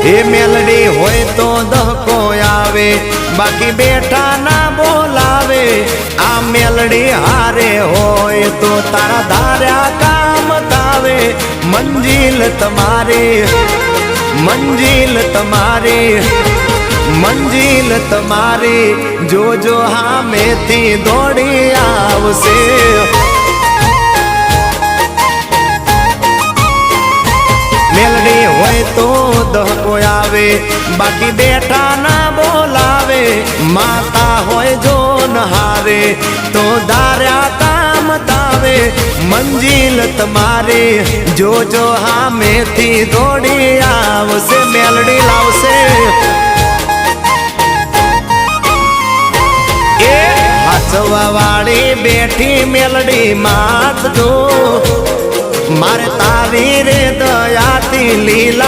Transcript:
એ મેલડી હોય તો દહકો આવે, બાકી બેઠા ના બોલાવે। આ મેલડી હારે હોય તો તારા ધાર્યા કામ થાવે। મંજિલ તમારી, મંજિલ તમારી, મંજિલ તમારી જોજો હામેથી દોડી આવશે। મેલડી હોય તો દહકો આવે, બાકી બેઠા ના બોલાવે। માતા હોય જો નહારે તો ધાર્યા કામ થાવે। મંજિલ તમારી જોજો હામેથી દોડી આવશે। મેલડી લાવશે એ હાચવા વાળી બેઠી મેલડી માત જો, મારે તારી રે દયાથી લીલા